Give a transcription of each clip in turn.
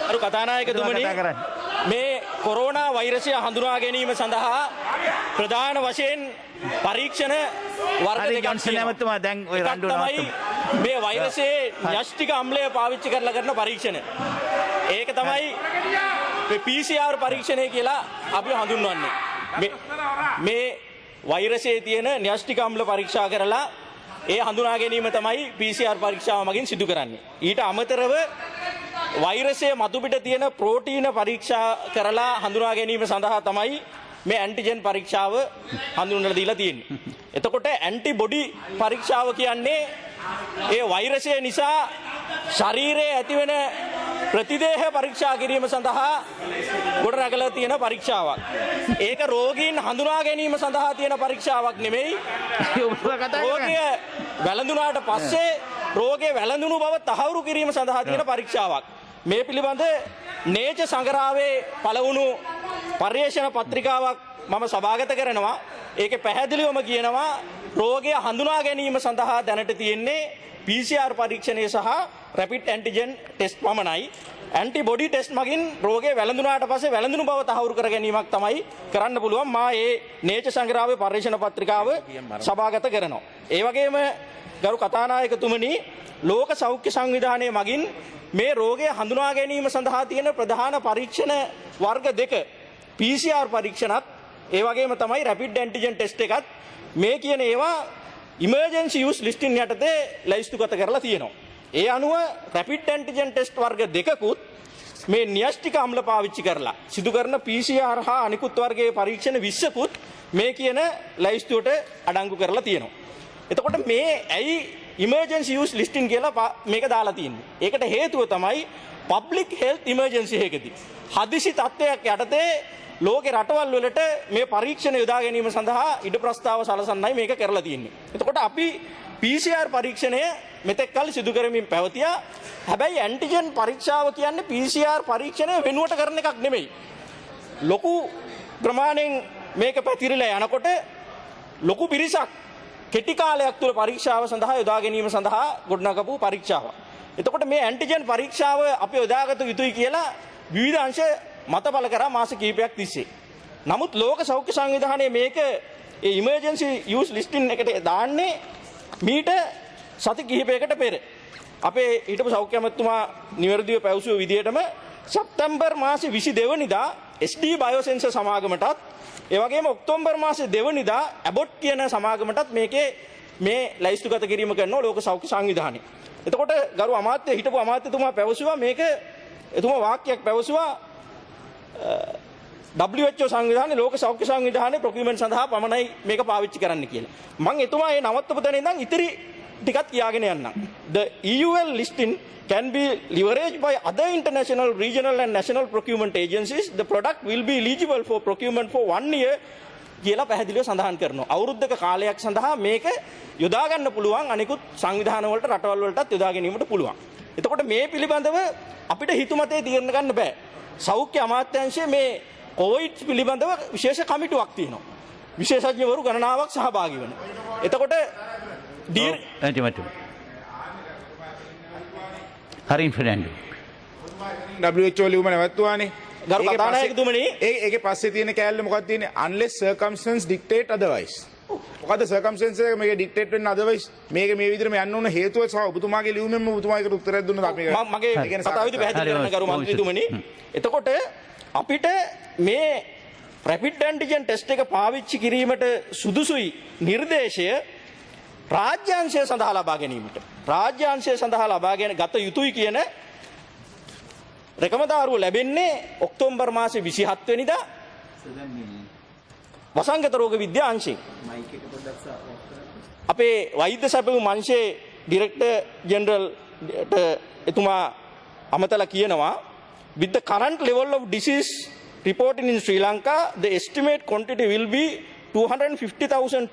අරු කතානායකතුමනි මේ කොරෝනා වෛරසය හඳුනා ගැනීම සඳහා ප්‍රධාන වශයෙන් පරීක්ෂණ වර්ග දෙකක් තියෙනවා. දැන් ඔය එකක් තමයි මේ වෛරසයේ න්‍යෂ්ටික අම්ලය පාවිච්චි කරලා කරන පරීක්ෂණ. ඒක තමයි PCR පරීක්ෂණය කියලා අපි හඳුන්වන්නේ. මේ වෛරසයේ තියෙන න්‍යෂ්ටික අම්ල පරීක්ෂා කරලා ඒ හඳුනා ගැනීම තමයි PCR පරීක්ෂාව මගින් සිදු කරන්නේ. ඊට අමතරව වෛරසයේ මතුපිට තියෙන ප්‍රෝටීන පරීක්ෂා කරලා හඳුනා ගැනීම සඳහා තමයි මේ ඇන්ටිජන් පරීක්ෂාව හඳුන්වලා දීලා තියෙන්නේ. එතකොට ඇන්ටිබොඩි පරීක්ෂාව කියන්නේ ඒ වෛරසය නිසා ශරීරයේ ඇතිවෙන ප්‍රතිදේහ පරීක්ෂා කිරීම සඳහා ගොඩනගලා තියෙන පරීක්ෂාවක්. ඒක රෝගීන් හඳුනා ගැනීම සඳහා තියෙන පරීක්ෂාවක් නෙමෙයි. රෝගය වැළඳුනාට පස්සේ රෝගේ වැළඳුණු බව තහවුරු කිරීම සඳහා තියෙන පරීක්ෂාවක්. මේ පිළිබඳ නේච සංග්‍රහයේ පළවුණු පර්යේෂණ පත්‍රිකාවක් මම සභාගත කරනවා. ඒකේ පැහැදිලිවම කියනවා රෝගය හඳුනා ගැනීම සඳහා දැනට තියෙන්නේ PCR පරීක්ෂණය සහ රැපිඩ් ඇන්ටිජන් ටෙස්ට් පමණයි. ඇන්ටිබොඩි ටෙස්ට් මගින් රෝගේ වැළඳුනාට පස්සේ වැළඳුණු බව තහවුරු කර ගැනීමක් තමයි කරන්න පුළුවන්. මා ඒ නේච සංග්‍රහයේ පර්යේෂණ පත්‍රිකාව සභාගත කරනවා. ඒ වගේම ගරු කතානායකතුමනි, ලෝක සෞඛ්‍ය සංවිධානයේ මගින් මේ රෝගය හඳුනා ගැනීම සඳහා තියෙන ප්‍රධාන පරීක්ෂණ වර්ග දෙක PCR පරීක්ෂණත් ඒ වගේම තමයි රැපිඩ් ඇන්ටිජන් ටෙස්ට් එකත් මේ කියන ඒවා ඉමර්ජන්සි යූස් ලිස්ටින් යටතේ ලැයිස්තුගත කරලා තියෙනවා. ඒ අනුව රැපිඩ් ඇන්ටිජන් ටෙස්ට් වර්ග දෙකකුත් මේ න්‍යෂ්ටික අම්ල පාවිච්චි කරලා සිදු කරන PCR හා අනිකුත් වර්ගයේ පරීක්ෂණ 20කුත් මේ කියන ලැයිස්තුවට අඩංගු කරලා තියෙනවා. එතකොට මේ ඇයි ඉමර්ජන්සි යූස් ලිස්ටින් කියලා මේක දාලා තියෙන්නේ? ඒකට හේතුව තමයි පබ්ලික් හෙල්ත් ඉමර්ජන්සි එකකදී හදිසි තත්ත්වයක් යටතේ ලෝකේ රටවල් වලට මේ පරීක්ෂණ යොදා ගැනීම සඳහා ඉඩ ප්‍රස්තාව සලසන්නයි මේක කරලා තියෙන්නේ. එතකොට අපි PCR පරීක්ෂණය මෙතෙක් කල සිදු කරමින් පැවතියා. හැබැයි ඇන්ටිජන් පරීක්ෂාව කියන්නේ PCR පරීක්ෂණය වෙනුවට කරන එකක් නෙමෙයි. ලොකු ප්‍රමාණයෙන් මේක පැතිරිලා යනකොට ලොකු පිරිසක් කෙටි කාලයක් තුළ පරීක්ෂාව සඳහා යොදා ගැනීම සඳහා ගොඩනගපු පරීක්ෂාවක්. එතකොට මේ ඇන්ටිජන් පරීක්ෂාව අපි යොදාගත යුතුයි කියලා විවිධ අංශ මතබල කරා මාස කිහිපයක් තිස්සේ. නමුත් ලෝක සෞඛ්‍ය සංවිධානයේ මේක ඒ ඉමර්ජන්සි යූස් ලිස්ටින් එකට දාන්නේ මීට සති කිහිපයකට පෙර. අපේ හිටපු සෞඛ්‍ය අමාත්‍යතුමා නිවැරදිව පැවසුව විදිහටම සැප්තැම්බර් මාසේ 22 වෙනිදා SD බයෝසෙන්සර් සමාගමටත් ඒ වගේම ඔක්තෝබර් මාසේ 2 වෙනිදා ඇබොට් කියන සමාගමටත් මේකේ මේ ලැයිස්තුගත කිරීම කරනවා ලෝක සෞඛ්‍ය සංවිධානය. එතකොට ගරු අමාත්‍ය හිටපු අමාත්‍යතුමා පැවසුවා මේක එතුමා වාක්‍යයක් පැවසුවා WHO සංවිධානයේ ලෝක සෞඛ්‍ය සංවිධානයේ ප්‍රොකියුමන්ට් සඳහා පමණයි මේක පාවිච්චි කරන්න කියලා. මම එතුමා මේ නවත්තපු තැන ඉඳන් ඉතිරි ටිකක් කියාගෙන යන්නම්. The EUL listing can be leveraged by other international, regional and national procurement agencies. The product will be eligible for procurement for 1 year කියලා පැහැදිලිව සඳහන් කරනවා. අවුරුද්දක කාලයක් සඳහා මේක යොදා ගන්න පුළුවන් අනිකුත් සංවිධාන වලට රටවල් වලටත් යොදා ගැනීමට පුළුවන්. එතකොට මේ පිළිබඳව අපිට හිතුමතේ තීරණ ගන්න බෑ. සෞඛ්‍ය අමාත්‍යාංශයේ මේ කොවිඩ් පිළිබඳව විශේෂ කමිටුවක් තියෙනවා. විශේෂඥවරු ගණනාවක් සහභාගී වෙනවා. එතකොට හරින් ෆෙඩන්ඩෝ WHO ලියුම නැවතුවානේ. ගරු කතානායකතුමනි, ඒකේ පස්සේ තියෙන කෑල්ල මොකක්ද තියෙන්නේ? unless circumstances dictate otherwise. මොකද circumstances එක මේක dictate වෙන්න otherwise මේක මේ විදිහටම යන්න ඕන හේතුව සහ ඔබතුමාගේ ලියුමෙන්ම ඔබතුමා ඒකට උත්තරයක් දුන්නත් අපි මගේ කතාව විදිහ පැහැදිලි කරන්න ගරු මන්ත්‍රීතුමනි. එතකොට අපිට මේ රැපිඩ් ඇන්ටිජන් ටෙස්ට් එක පාවිච්චි කිරීමට සුදුසුයි නිර්දේශය රාජ්‍යාංශය සඳහා ලබා ගැනීමට. රාජ්‍යාංශය සඳහා ලබාගෙන ගත යුතුයි කියන රෙකමදාරුව ලැබෙන්නේ ඔක්තෝබර් මාසේ 27 වෙනිදා වසංගත රෝග විද්‍යා අංශයෙන්. අපේ වෛද්‍ය සැපයුම් අංශයේ ඩිරෙක්ටර් ජෙනරල්ට එතුමා අමතලා කියනවා with the current level of disease reporting in Sri Lanka, the estimate quantity will be 250,000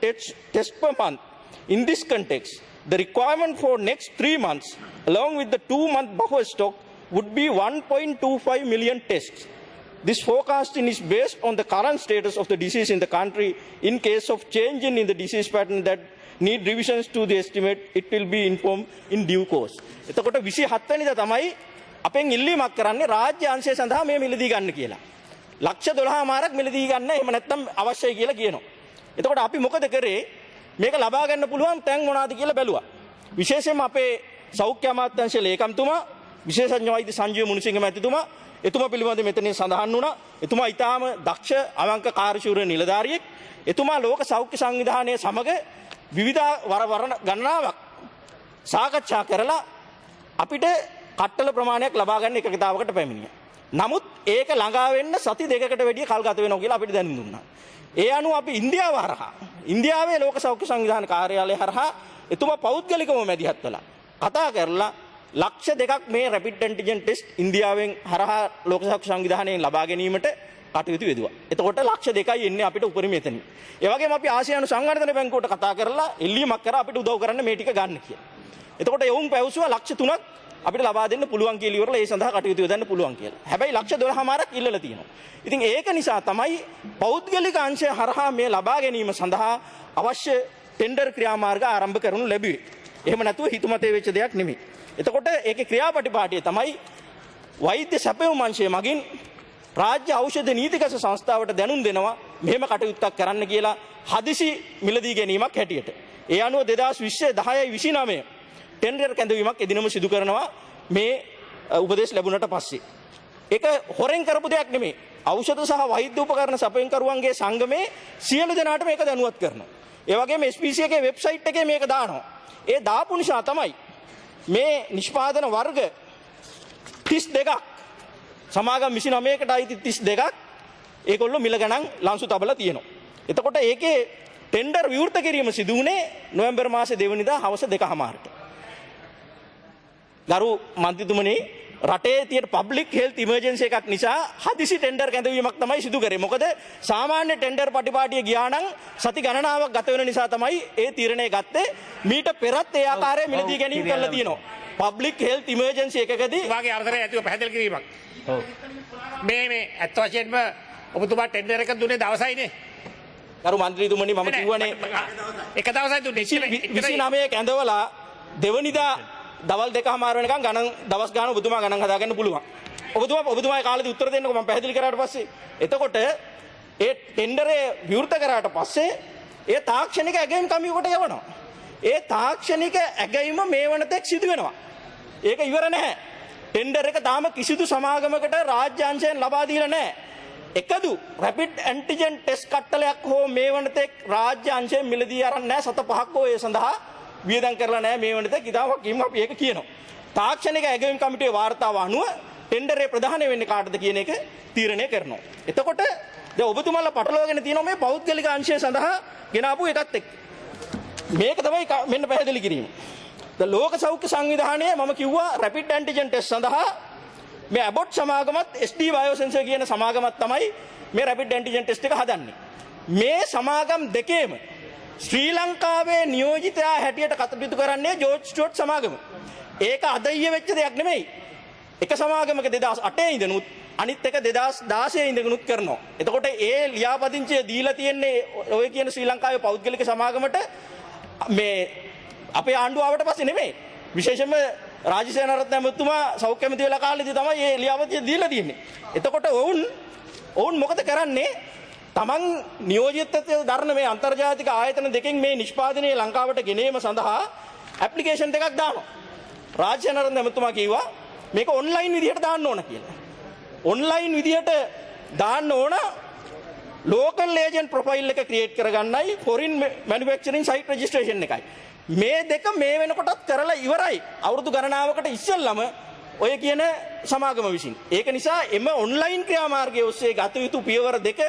tests per month. In this context, the requirement for next 3 months, along with the 2-month buffer stock, would be 1.25 million tests. This forecasting is based on the current status of the disease in the country. In case of change in the disease pattern that need revisions to the estimate, it will be informed in due course. එතකොට 27 වෙනිදා තමයි අපෙන් ඉල්ලීමක් කරන්නේ රාජ්‍ය අංශය සඳහා මේ මිලදී ගන්න කියලා. ලක්ෂ 12මාරක් මිලදී ගන්න එහෙම නැත්නම් අවශ්‍යයි කියලා කියනවා. එතකොට අපි මොකද කරේ? මේක ලබා ගන්න පුළුවන් තැන් මොනවාද කියලා බැලුවා. විශේෂයෙන්ම අපේ සෞඛ්‍ය අමාත්‍යාංශයේ ලේකම්තුමා විශේෂඥ වෛද්‍ය සංජීව මුණසිංහ මැතිතුමා එතුමා පිළිබඳව මෙතන සඳහන් වුණා. එතුමා ඊටාම දක්ෂ අවංක කාර්යශූර නිලධාරියෙක්. එතුමා ලෝක සෞඛ්‍ය සංවිධානයේ සමග විවිධ වර ගණනාවක් සාකච්ඡා කරලා අපිට කට්ටල ප්‍රමාණයක් ලබා ගන්න එකකතාවකට පැමිණියා. නමුත් ඒක ළඟා වෙන්න සති දෙකකට වැඩිය කල් ගත වෙනවා කියලා අපිට දැනුම් දුන්නා. ඒ අනුව අපි ඉන්දියාව හරහා ඉන්දියාවේ ලෝක සෞඛ්‍ය සංවිධාන කාර්යාලය හරහා එතුමා පෞද්ගලිකව මැදිහත් වෙලා කතා කරලා ලක්ෂ 2ක් මේ රැපිඩ් ඇන්ටිජන් ටෙස්ට් ඉන්දියාවෙන් හරහා ලෝක සෞඛ්‍ය සංවිධානයෙන් ලබා ගැනීමට කටයුතු යෙදුවා. එතකොට ලක්ෂ 2යි එන්නේ අපිට උපරිම එතනින්. ඒ වගේම අපි ආසියානු සංවර්ධන බැංකුවට කතා කරලා එල්ලීමක් කරා අපිට උදව් කරන්න මේ ටික ගන්න කියලා. එතකොට යොවුන් පැවසුවා ලක්ෂ 3ක් අපිට ලබා දෙන්න පුළුවන් කියලා ඉවරලා ඒ සඳහා කටයුතු යොදන්න පුළුවන් කියලා. හැබැයි ලක්ෂ 12මාරක් ඉල්ලලා තියෙනවා. ඉතින් ඒක නිසා තමයි පෞද්ගලික අංශය හරහා මේ ලබා ගැනීම සඳහා අවශ්‍ය ටෙන්ඩර් ක්‍රියාමාර්ග ආරම්භ කරනු ලැබුවේ. එහෙම නැතුව හිතුමතේ වෙච්ච දෙයක් නෙමෙයි. එතකොට ඒකේ ක්‍රියාපටිපාටිය තමයි වෛද්‍ය සැපයුම් අංශය මගින් රාජ්‍ය ඖෂධ නීතිගත සංස්ථාවට දැනුම් දෙනවා මෙහෙම කටයුත්තක් කරන්න කියලා හදිසි මිලදී ගැනීමක් හැටියට. ඒ අනුව 2020 10/29 ටෙන්ඩර් කැඳවීමක් එදිනම සිදු කරනවා මේ උපදේශ ලැබුණට පස්සේ. ඒක හොරෙන් කරපු දෙයක් නෙමෙයි. ඖෂධ සහ වෛද්‍ය උපකරණ සැපයුම්කරුවන්ගේ සංගමේ සියලු දෙනාට මේක දැනුවත් කරනවා. ඒ වගේම SPC එකේ වෙබ්සයිට් එකේ මේක දානවා. ඒ දාපු නිසා තමයි මේ නිෂ්පාදන වර්ග 32ක් සමාගම් 29කට අයිති 32ක් ඒගොල්ලෝ මිල ගණන් ලන්සු තබලා තියෙනවා. එතකොට ඒකේ ටෙන්ඩර් විවෘත කිරීම සිදු වුණේ නොවැම්බර් මාසේ 2 වෙනිදා හවස 2:00ට. ගරු මන්ත්‍රීතුමනි රටේ තියෙන පබ්ලික් හෙල්ත් ඉමර්ජන්සි එකක් නිසා හදිසි ටෙන්ඩර් කැඳවීමක් තමයි සිදු කරේ. මොකද සාමාන්‍ය ටෙන්ඩර් පටිපාටිය ගියා නම් සති ගණනාවක් ගත වෙන නිසා තමයි ඒ තීරණය ගත්තේ. මීට පෙරත් ඒ ආකාරයේ මිලදී ගැනීම කරලා තියෙනවා. පබ්ලික් හෙල්ත් ඉමර්ජන්සි එකකදී වාගේ අර්ථය ඇතිව පැහැදිලි කිරීමක්. ඔව්. මේ ඇත්ත වශයෙන්ම ඔබතුමා ටෙන්ඩර් එක දුන්නේ දවසයිනේ. ගරු මන්ත්‍රීතුමනි මම කිව්වනේ එක දවසයි දුන්නේ 29 කැඳවලා දෙවනිදා දවල් 2:00 වෙනකන් ගණන් දවස් ගාන ඔබතුමා ගණන් හදාගන්න පුළුවන්. ඔබතුමාගේ කාලෙදි උත්තර දෙන්නකො මම පැහැදිලි කරාට පස්සේ. එතකොට ඒ ටෙන්ඩරේ විවෘත කරාට පස්සේ ඒ තාක්ෂණික ඇගයීම් කමියුවට යවනවා. ඒ තාක්ෂණික ඇගයීම මේ වනතෙක් සිදු වෙනවා. ඒක ඉවර නැහැ. ටෙන්ඩර් එක තාම කිසිදු සමාගමකට රාජ්‍ය අංශයෙන් ලබා දීලා නැහැ. එකදු රැපිඩ් ඇන්ටිජන් ටෙස්ට් කට්ටලයක් හෝ මේ වනතෙක් රාජ්‍ය අංශයෙන් මිලදී අරන් නැහැ. සත 5ක් හෝ ඒ සඳහා වියදම් කරලා නැහැ මේ වනතෙක්. ඉතාලක් කීම අපි ඒක කියනවා. තාක්ෂණික ඇගයීම් කමිටුවේ වාර්තාව අනුව ටෙන්ඩරේ ප්‍රධාන වෙන්නේ කාටද කියන එක තීරණය කරනවා. එතකොට දැන් ඔබතුමාලා පටලවාගෙන තියෙනවා මේ පෞද්ගලික අංශය සඳහා ගෙනාපු එකත් එක්ක. මේක තමයි මෙන්න පැහැදිලි කිරීම. ද ලෝක සෞඛ්‍ය සංවිධානයේ මම කිව්වා රැපිඩ් ඇන්ටිජන් ටෙස්ට් සඳහා මේ ඇබොට් සමාගමත් SD බයෝසෙන්සර් කියන සමාගමත් තමයි මේ රැපිඩ් ඇන්ටිජන් ටෙස්ට් එක හදන්නේ. මේ සමාගම් දෙකේම ශ්‍රී ලංකාවේ නියෝජිතයා හැටියට කටයුතු කරන්නේ ජෝර්ජ් ස්ටුවර්ට් සමාගම. ඒක අද ඊයේ වෙච්ච දෙයක් නෙමෙයි. එක සමාගමක 2008 ඉඳනුත් අනිත් එක 2016 ඉඳනුත් කරනවා. එතකොට ඒ ලියාපදිංචිය දීලා තියෙන්නේ ඔය කියන ශ්‍රී ලංකාවේ පෞද්ගලික සමාගමට මේ අපේ ආණ්ඩුව ආවට පස්සේ නෙමෙයි. විශේෂයෙන්ම රාජ්‍ය සේනාරත්න ඇමතුමා සෞඛ්‍ය ඇමති වෙලා කාලෙදී තමයි මේ ලියාපදිංචිය දීලා තියෙන්නේ. එතකොට ඔවුන් මොකද කරන්නේ? තමන් නියෝජිතත්වය දරන මේ අන්තර්ජාතික ආයතන දෙකෙන් මේ නිෂ්පාදනය ලංකාවට ගෙනීම සඳහා ඇප්ලිකේෂන් එකක් දානවා. රාජ්‍ය සේනාරත්න ඇමතුමා කිව්වා මේක ඔන්ලයින් විදිහට දාන්න ඕන කියලා. ඔන්ලයින් විදිහට දාන්න ඕන ලෝකල් ඒජන්ට් ප්‍රොෆයිල් එක ක්‍රියේට් කරගන්නයි ෆොරින් මැනුෆැක්චරින් සයිට් රෙජිස්ට්‍රේෂන් එකයි. මේ දෙක මේ වෙනකොටත් කරලා ඉවරයි. අවුරුදු ගණනාවකට ඉස්සෙල්ලම ඔය කියන සමාගම විසින්. ඒක නිසා එම ඔන්ලයින් ක්‍රියාමාර්ගයේ ඔස්සේ ගත යුතු පියවර දෙක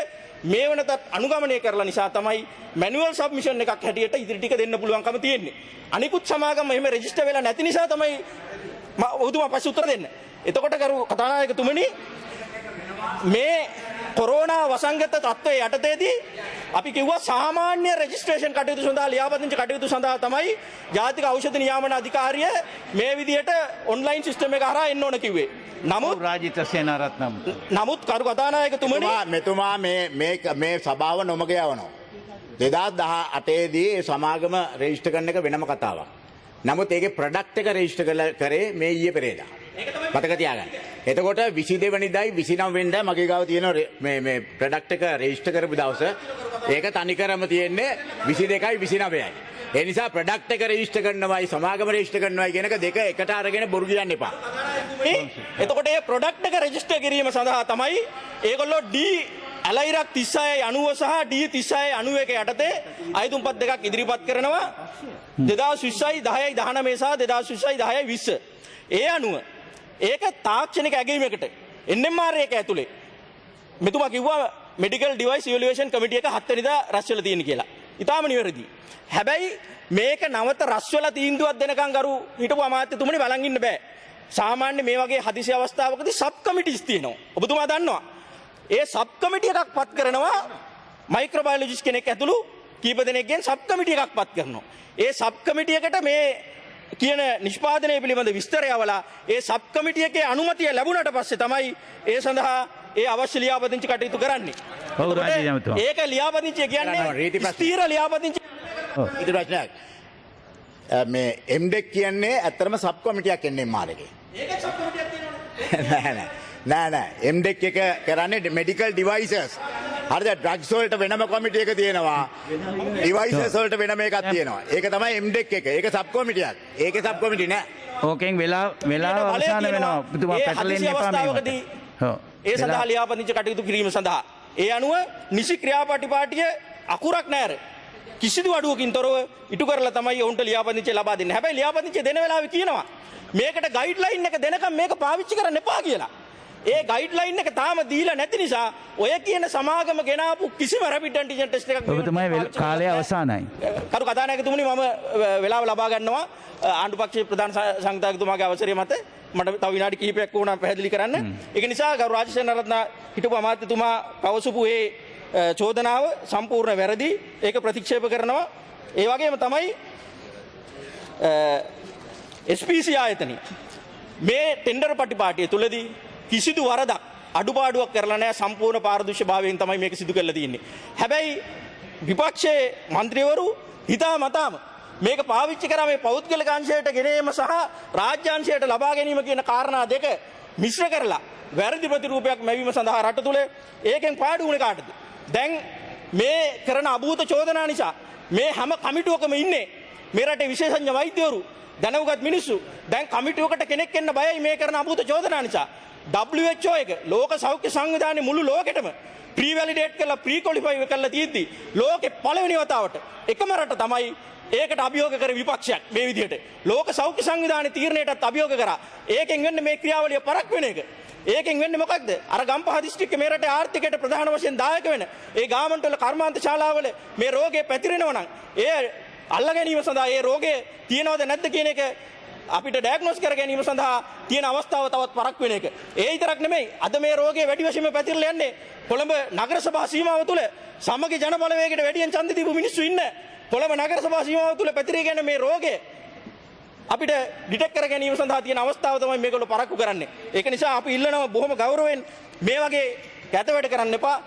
මේ වෙනතත් අනුගමනය කරලා නිසා තමයි මැනුවල් සබ්මිෂන් එකක් හැටියට ඉදිරි ටික දෙන්න පුළුවන්කම තියෙන්නේ. අනිකුත් සමාගම් එහෙම රෙජිස්ටර් වෙලා නැති නිසා තමයි ඔබතුමා පස්සේ උත්තර දෙන්න. එතකොට කරු කතානායකතුමනි මේ කොරෝනා වසංගත තත්ත්වයේ යටතේදී අපි කිව්වා සාමාන්‍ය රෙජිස්ට්‍රේෂන් කටයුතු සඳහා ලියාපදිංචි කටයුතු සඳහා තමයි ජාතික ඖෂධ නියාමන අධිකාරිය මේ විදිහට ඔන්ලයින් සිස්ටම් එක හරහා එන්න ඕන කිව්වේ. නමුත් රාජිත සේනාරත්නම් නමුත් කරු කතානායකතුමනි මෙතුමා මේ සභාව නොමග යවනවා. 2018 දී ඒ සමාගම රෙජිස්ටර් කරන එක වෙනම කතාවක්. නමුත් ඒකේ ප්‍රොඩක්ට් එක රෙජිස්ටර් කරේ මේ ඊයේ පෙරේදා. මතක තියාගන්න. එතකොට 22 වෙනිදායි 29 වෙනිදා මගේ ගාව තියෙන මේ ප්‍රොඩක්ට් එක රෙජිස්ටර් කරපු දවස ඒක තනිකරම තියෙන්නේ 22යි 29යි. ඒ නිසා ප්‍රොඩක්ට් එක රෙජිස්ටර් කරනවායි සමාගම රෙජිස්ටර් කරනවායි කියන එක දෙක එකට අරගෙන බොරු කියන්න එපා. එතකොට මේ ප්‍රොඩක්ට් එක රෙජිස්ටර් කිරීම සඳහා තමයි ඒගොල්ලෝ D ඇලයිරක් 3690 සහ D 3691 යටතේ අයතුම්පත් දෙකක් ඉදිරිපත් කරනවා 2020යි 10යි 19 සහ 2020යි 10යි 20. ඒ අනුව ඒක තාක්ෂණික ඇගීමකට NMR එක ඇතුලේ මෙතුමා කිව්වා මෙඩිකල් ඩිවයිස් ඉවැලුවේෂන් කමිටි එක 7 වෙනිදා රැස් වෙලා තියෙන කියලා. ඊටාම නිවැරදි. හැබැයි මේක නවත රැස් වෙලා තීන්දුවක් දෙනකන් ගරු හිටපු අමාත්‍යතුමනි බලන් ඉන්න බෑ. සාමාන්‍ය මේ වගේ හදිසි අවස්ථාවකදී සබ් කමිටිස් තියෙනවා. ඔබතුමා දන්නවා. ඒ සබ් කමිටි එකක් පත් කරනවා මයික්‍රෝබයොලොජිස්ට් කෙනෙක් ඇතුළු කීප දෙනෙක්ගෙන් සබ් කමිටි එකක් පත් කරනවා. ඒ සබ් කමිටි එකට මේ කියන නිෂ්පාදනය පිළිබඳ විස්තරය අවලා ඒ සබ් කමිටි එකේ අනුමැතිය ලැබුණට පස්සේ තමයි ඒ සඳහා ඒ අවශ්‍ය ලියාපදිංචි කටයුතු කරන්නේ. ඔව් රාජ්‍ය ඇමතුමා. ඒක ලියාපදිංචිය කියන්නේ ස්ථීර ලියාපදිංචි. ඊට ප්‍රශ්නයක්. මේ MDEC කියන්නේ ඇත්තටම සබ් කොමිටියක් NMR එකේ. ඒක සබ් කමිටියක් තියෙනවනේ. නෑ MDEC එක කරන්නේ මෙඩිකල් ඩිවයිසස්. හරිද? ඩ්‍රග්ස් වලට වෙනම කොමිටි එක තියෙනවා. ඩිවයිසස් වලට වෙනම එකක් තියෙනවා. ඒක තමයි MDEC එක. ඒක සබ් කොමිටියක්. ඒකේ සබ් කොමිටි නෑ. ඕකෙන් වෙලා අවසන් වෙනවා. පුතුමා පැටලෙන්න එපා මේකට. ඔව්. ඒ සඳහා ලියාපදිංචි කටයුතු කිරීම සඳහා ඒ අනුව නිසි ක්‍රියාපටිපාටිය අකුරක් නෑර. කිසිදු අඩුවකින් තොරව ඉටු කරලා තමයි ඔවුන්ට ලියාපදිංචිය ලබා දෙන්නේ. හැබැයි ලියාපදිංචිය දෙන වෙලාවේ කියනවා මේකට ගයිඩ්ලයින් එක දෙනකම් මේක පාවිච්චි කරන්න එපා කියලා. ඒ ගයිඩ්ලයින් එක තාම දීලා නැති නිසා ඔය කියන සමාගම ගෙනාපු කිසිම රැපිඩ් ඇන්ටිජන් ටෙස්ට් එකක් ඔබතුමායි කාලය අවසానයි. කරු කතානායකතුමනි මම වෙලාව ලබා ගන්නවා ආණ්ඩු පක්ෂයේ ප්‍රධාන සංවිධායකතුමාගේ අවසරය මත මට තව විනාඩි කිහිපයක් වුණා පැහැදිලි කරන්න. ඒක නිසා ගරු රාජසේන රත්න හිටපු අමාත්‍යතුමා පවසපු ඒ චෝදනාව සම්පූර්ණ වැරදි. ඒක ප්‍රතික්ෂේප කරනවා. ඒ වගේම තමයි SPC ආයතනය මේ ටෙන්ඩර් පටිපාටිය තුලදී කිසිදු වරදක් අඩුපාඩුවක් කරලා නැහැ. සම්පූර්ණ පාරදර්ශීභාවයෙන් තමයි මේක සිදු කරලා තියෙන්නේ. හැබැයි විපක්ෂයේ മന്ത്രിවරු හිතාමතාම මේක පාවිච්චි කරා මේ පෞද්ගලික අංශයට ගෙනීම සහ රාජ්‍ය අංශයට ලබා ගැනීම කියන කාරණා දෙක මිශ්‍ර කරලා වැරදි ප්‍රතිරූපයක් මැවීම සඳහා රට තුල ඒකෙන් පාඩු වුණේ කාටද? දැන් මේ කරන අභූත චෝදනා නිසා මේ හැම කමිටුවකම ඉන්නේ මේ රටේ විශේෂඥ වෛද්‍යවරු දැනුගත් මිනිස්සු. දැන් කමිටුවකට කෙනෙක් එන්න බයයි මේ කරන අභූත චෝදනා නිසා. WHO එක ලෝක සෞඛ්‍ය සංවිධානයේ මුළු ලෝකෙටම ප්‍රී වැලිඩේට් කරලා ප්‍රී ක්වොලිෆයි කරලා තියෙද්දි ලෝකේ පළවෙනි වතාවට එකම රට තමයි ඒකට අභියෝග කර විපක්ෂයක් මේ විදිහට ලෝක සෞඛ්‍ය සංවිධානයේ තීරණයටත් අභියෝග කරා. ඒකෙන් වෙන්නේ මේ ක්‍රියාවලිය පරක් වෙන එක. ඒකෙන් වෙන්නේ මොකක්ද? අර ගම්පහ දිස්ත්‍රික්කේ මේ රටේ ආර්ථිකයට ප්‍රධාන වශයෙන් දායක වෙන ඒ ගාමන්ට් වල කර්මාන්ත ශාලාවල මේ රෝගේ පැතිරෙනවා නම් ඒ අල්ලා ගැනීම සඳහා ඒ රෝගේ තියෙනවද නැද්ද කියන එක අපිට ඩයග්නොස් කර ගැනීම සඳහා තියෙන අවස්ථාව තවත් පරක් වෙන එක. ඒ විතරක් නෙමෙයි අද මේ රෝගේ වැඩි වශයෙන්ම පැතිරලා යන්නේ කොළඹ නගර සභා සීමාව තුළ සමගි ජන බලවේගයට වැඩියෙන් ඡන්ද දීපු මිනිස්සු ඉන්න කොළඹ නගර සභා සීමාව තුළ පැතිරගෙන මේ රෝගේ අපිට ඩිටෙක්ට් කර ගැනීම සඳහා තියෙන අවස්ථාව තමයි මේගොල්ලෝ පරක්කු කරන්නේ. ඒක නිසා අපි ඉල්ලනවා බොහොම ගෞරවයෙන් මේ වගේ කැත වැඩ කරන්න එපා.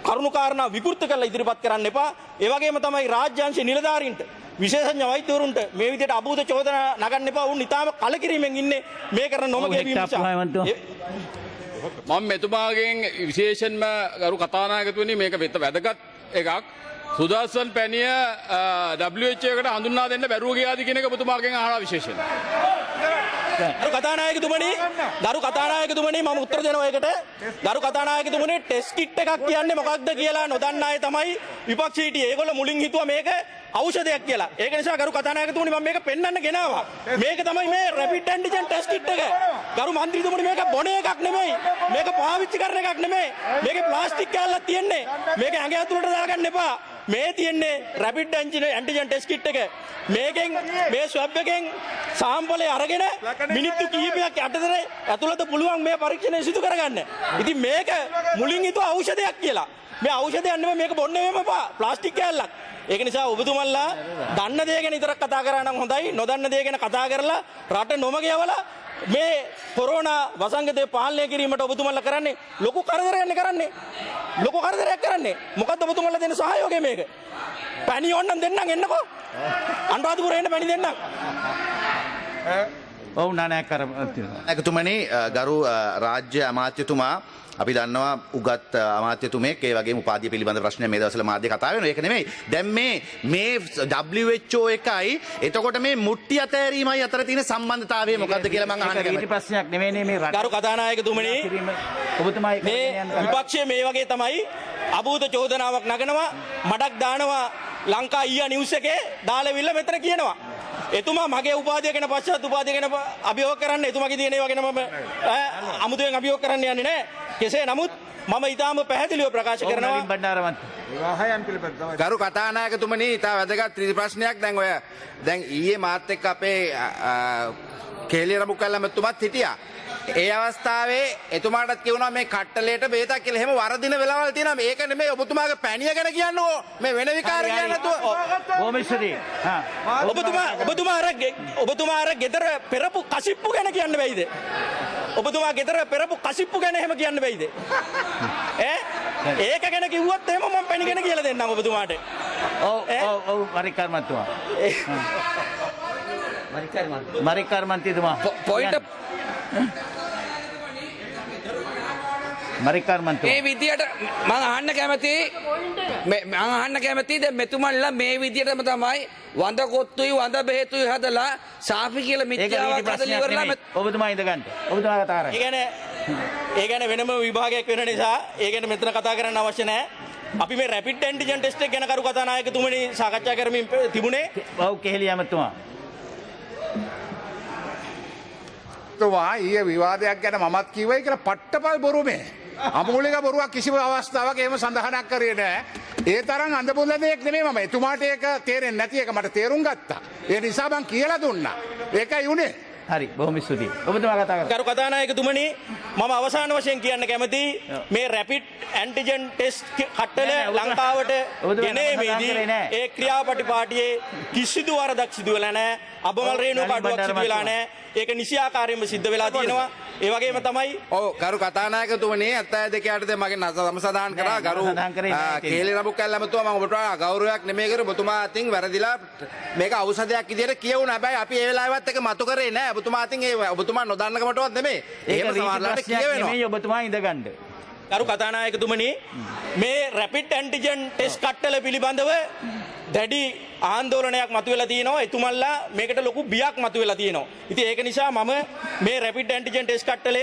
කරුණු කාරණා විකෘත කරලා ඉදිරිපත් කරන්න එපා. ඒ වගේම තමයි රාජ්‍යාංශ නිලධාරීන්ට විශේෂඥ වෛද්‍යවරුන්ට මේ විදිහට අභූත චෝදනා නගන්න එපා. උන් ඉතාලම කලකිරීමෙන් ඉන්නේ මේ කරන නොමගේ වීම නිසා. මම මෙතුමාගෙන් විශේෂයෙන්ම ගරු කතානායකතුමනි මේක වෙත වැදගත් එකක්. සුදස්සන් පැණිය WHO එකට හඳුන්වා දෙන්න බැරුව ගියාද කියන එක ඔබතුමාගෙන් අහලා විශේෂයෙන්. ගරු කතානායකතුමනි මම උත්තර දෙනවා ඒකට. ගරු කතානායකතුමනි ටෙස්ට් කිට් එකක් කියන්නේ මොකක්ද කියලා නොදන්න අය තමයි විපක්ෂ හිටියේ. ඒගොල්ලෝ මුලින් හිතුවා මේක ඖෂධයක් කියලා. ඒක නිසා ගරු කතානායකතුමනි මම මේක පෙන්වන්න ගෙනාවා. මේක තමයි මේ රැපිඩ් ඇන්ටිජන් ටෙස්ට් කිට් එක. ගරු මන්ත්‍රීතුමනි මේක බොන එකක් නෙමෙයි. මේක පාවිච්චි කරන එකක් නෙමෙයි. මේකේ ප්ලාස්ටික් කෑල්ලක් තියෙන්නේ. මේක ඇඟ ඇතුළට දාගන්න එපා. මේ තියෙන්නේ රැපිඩ් ඇන්ටිජන් ටෙස්ට් කිට් එක. මේකෙන් මේ ස්වැබ් එකෙන් සාම්පලේ අරගෙන මිනිත්තු කිහිපයක් යටතේ ඇතුළත පුළුවන් මේ පරීක්ෂණය සිදු කරගන්න. ඉතින් මේක මුලින් හිතුවා ඖෂධයක් කියලා. මේ ඖෂධයක් නෙමෙයි මේක බොන්න එපා. ප්ලාස්ටික් කෑල්ලක්. ඒක නිසා ඔබතුමන්ලා දන්න දේ ගැන විතරක් කතා කරා නම් හොඳයි. නොදන්න දේ ගැන කතා කරලා රට නොමග යවලා මේ කොරෝනා වසංගතය පාලනය කිරීමට ඔබතුමන්ලා කරන්නේ ලොකු කරදරයක් කරන්නේ. ලොකු කරදරයක් කරන්නේ. මොකද්ද ඔබතුමන්ලා දෙන සහයෝගය මේක? පැණි ඕන්නම් දෙන්නම් එන්නකෝ. අනුරාධපුරේ එන්න පැණි දෙන්නම්. ඔව් නානයක් කර ඇකතුමනි ගරු රාජ්‍ය අමාත්‍යතුමා අපි දන්නවා උගත් අමාත්‍යතුමෙක් ඒ වගේම උපාධිය පිළිබඳ ප්‍රශ්න මේ දවස්වල මාධ්‍ය කතා වෙනවා. ඒක නෙමෙයි. දැන් මේ WHO එකයි එතකොට මේ මුට්ටි අතෑරීමයි අතර තියෙන සම්බන්ධතාවය මොකක්ද කියලා මම අහන්න ඊට කැමතියි. ප්‍රශ්නයක් නෙවෙයිනේ මේ රට ගරු කතානායකතුමනි ඔබතුමා මේ විපක්ෂය මේ වගේ තමයි අභූත චෝදනාවක් නගනවා මඩක් දානවා ලංකා ඊයා නිවුස් එකේ දාලවිල්ල මෙතන කියනවා. එතුමා මගේ උපාධිය ගැන පශ්චාත් උපාධිය ගැන අභියෝග කරන්න එතුමාගේ තියෙන ඒවා ගැන මම අමුතුවෙන් අභියෝග කරන්න යන්නේ නැහැ. කෙසේ නමුත් මම ඊටාම පැහැදිලිව ප්‍රකාශ කරනවා බණ්ඩාරමත් ගරු කතානායකතුමනි ඉතා වැදගත් ත්‍රි ප්‍රශ්නයක් දැන් ඊයේ මාත් එක්ක අපේ කේලිය රඹුකල්ල මැතිතුමත් හිටියා. ඒ අවස්ථාවේ එතුමාටත් කියුණා මේ කට්ටලයට බේතක් කියලා. එහෙම වරදින වෙලාවල් තියෙනවා. මේක නෙමෙයි ඔබතුමාගේ පැණිය ගැන කියන්නකෝ. මේ වෙන විකාර කියන්නේ නැතුව. බොහොමස්තුතියි. ඔබතුමා අර ගෙදර පෙරපු කසිප්පු ගැන කියන්න බැයිද? ඔබතුමා ගෙදර පෙරපු කසිප්පු ගැන එහෙම කියන්න බැයිද? ඒක ගැන කිව්වොත් එහෙම මම පැණි ගැන කියලා දෙන්නම් ඔබතුමාට. ඔව් මරිකර්මන්තුමා. මරිකර්මන්තිතුමා. පොයින්ට මරිකර්මන්තුමා. මේ විදියට මම අහන්න කැමතියි දැන් මෙතුමන්ලා මේ විදියටම තමයි වඳ කොත්තුයි වඳ බෙහෙතුයි හදලා සාපි කියලා මිත්‍යාවක් හදලා ඉවරලා ඔබතුමා ඉඳ ගන්න. ඔබතුමා කතා කරන්නේ. ඒ ගැන වෙනම විභාගයක් වෙන නිසා ඒ ගැන මෙතන කතා කරන්න අවශ්‍ය නැහැ. අපි මේ රැපිඩ් ඇන්ටිජන් ටෙස්ට් එක ගැන කරු කතානායකතුමනි සාකච්ඡා කරමින් තිබුණේ. ඔව් කෙහෙලිය ඇමතුමා. තුමා ඊයේ විවාදයක් ගැන මමත් කිව්වයි කියලා පට්ටපල් බොරුමේ. අමූලික බොරුවක් කිසිම අවස්ථාවක එහෙම සඳහනක් කරේ නැහැ. ඒ තරම් අඳපුල දෙයක් නෙමෙයි මම. එතුමාට ඒක තේරෙන්නේ නැති එක මට තේරුම් ගත්තා. ඒ නිසා මං කියලා දුන්නා. ඒකයි උනේ. හරි බොහොම ස්තුතියි. ඔබතුමා කතා කරන්න. කරු කතානායකතුමනි මම අවසාන වශයෙන් කියන්න කැමතියි මේ රැපිඩ් ඇන්ටිජන් ටෙස්ට් කට්ටල ලංකාවට ගෙනීමේදී ඒ ක්‍රියාපටිපාටියේ කිසිදු වරදක් සිදු වෙලා නැහැ. අබමල් රේණුවක අඩුවක් සිදු වෙලා නැහැ. ඒක නිසියාකාරයෙන්ම සිද්ධ වෙලා තියෙනවා. ඒ වගේම තමයි ඔව් ගරු කතානායකතුමනි 72 යටතේ මගේ නම සඳහන් කරා ගරු කේලිය රඹුකල්ල මැතිතුමා මම ඔබට ගෞරවයක් නෙමෙයි කර ඔබතුමා අතින් වැරදිලා මේක ඖෂධයක් විදියට කියවුණා. හැබැයි අපි ඒ වෙලාවෙත් එක මතු කරේ නෑ. ඔබතුමා අතින් ඒ ඔබතුමා නොදන්නකමටවත් නෙමෙයි. එහෙම සමහරලාට කියවෙනවා. නෙමෙයි ඔබතුමා ඉඳ ගන්න. කරු කතානායකතුමනි මේ රැපිඩ් ඇන්ටිජන් ටෙස්ට් කට්ටල පිළිබඳව දැඩි ආන්දෝලනයක් මතුවෙලා තියෙනවා. එතුමන්ලා මේකට ලොකු බියක් මතුවෙලා තියෙනවා. ඉතින් ඒක නිසා මම මේ රැපිඩ් ඇන්ටිජන් ටෙස්ට් කට්ටලය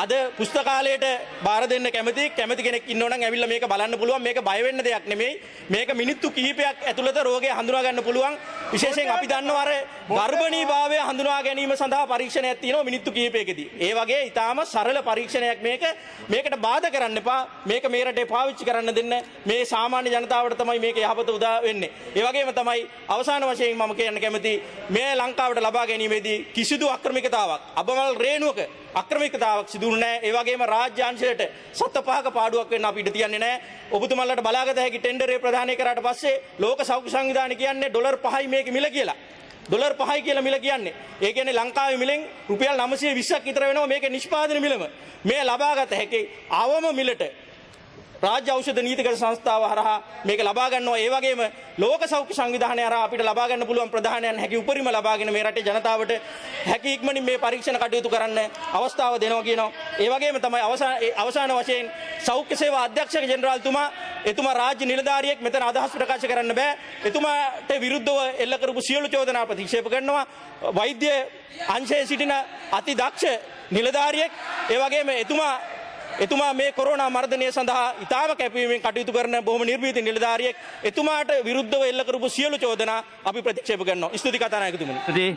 අද පුස්තකාලයට බාර දෙන්න කැමති කෙනෙක් ඉන්නෝ නම් ඇවිල්ලා මේක බලන්න පුළුවන්. මේක බය වෙන්න දෙයක් නෙමෙයි. මේක මිනිත්තු කිහිපයක් ඇතුළත රෝගය හඳුනා ගන්න පුළුවන්. විශේෂයෙන් අපි දන්නවා අර ගර්භණීභාවය හඳුනා ගැනීම සඳහා පරීක්ෂණයක් තියෙනවා මිනිත්තු කිහිපයකදී. ඒ වගේ ඊටාම සරල පරීක්ෂණයක් මේකට බාධා කරන්න එපා. මේක මේ රටේ පාවිච්චි කරන්න දෙන්න. මේ සාමාන්‍ය ජනතාවට තමයි මේක යහපත උදා වෙන්නේ. ඒ වගේම තමයි අවසාන වශයෙන් මම කියන්න කැමති මේ ලංකාවට ලබා ගැනීමේදී කිසිදු අක්‍රමිකතාවක් අබමල් රේණුවක අක්‍රමිකතාවක් සිදු වුණේ නැහැ. ඒ වගේම රාජ්‍ය අංශයට 7-5ක පාඩුවක් වෙන්න අපි ඉඩ තියන්නේ නැහැ. ඔබතුමන්ලට බලාගත හැකි ටෙන්ඩරේ ප්‍රදානය කරාට පස්සේ ලෝක සෞඛ්‍ය සංවිධානය කියන්නේ $5යි මේක මිල කියලා. $5යි කියලා මිල කියන්නේ. ඒ කියන්නේ ලංකාවේ මිලෙන් රුපියල් 920ක් විතර වෙනවා මේක නිෂ්පාදන මිලම. මේ ලබාගත හැකි අවම මිලට රාජ්‍ය ඖෂධ නීතිගත සංස්ථාව හරහා මේක ලබා ගන්නවා. ඒ වගේම ලෝක සෞඛ්‍ය සංවිධානය හරහා අපිට ලබා ගන්න පුළුවන් ප්‍රධානයන් හැකි උපරිම ලබාගෙන මේ රටේ ජනතාවට හැකි ඉක්මනින් මේ පරීක්ෂණ කටයුතු කරන්න අවස්ථාව දෙනවා කියනවා. ඒ වගේම තමයි අවසාන වශයෙන් සෞඛ්‍ය සේවා අධ්‍යක්ෂක ජෙනරාල්තුමා එතුමා රාජ්‍ය නිලධාරියෙක් මෙතන අදහස් ප්‍රකාශ කරන්න බෑ. එතුමාට විරුද්ධව එල්ල කරපු සියලු චෝදනා ප්‍රතික්ෂේප කරනවා. වෛද්‍ය අංශයේ සිටින අති දක්ෂ නිලධාරියෙක්. ඒ වගේම එතුමා මේ කොරෝනා මර්ධනය සඳහා ඉතාම කැපවීමෙන් කටයුතු කරන බොහොම නිර්භීත නිලධාරියෙක්. එතුමාට විරුද්ධව එල්ල කරපු සියලු චෝදනා අපි ප්‍රතික්ෂේප කරනවා. ස්තුති කතානායකතුමනි.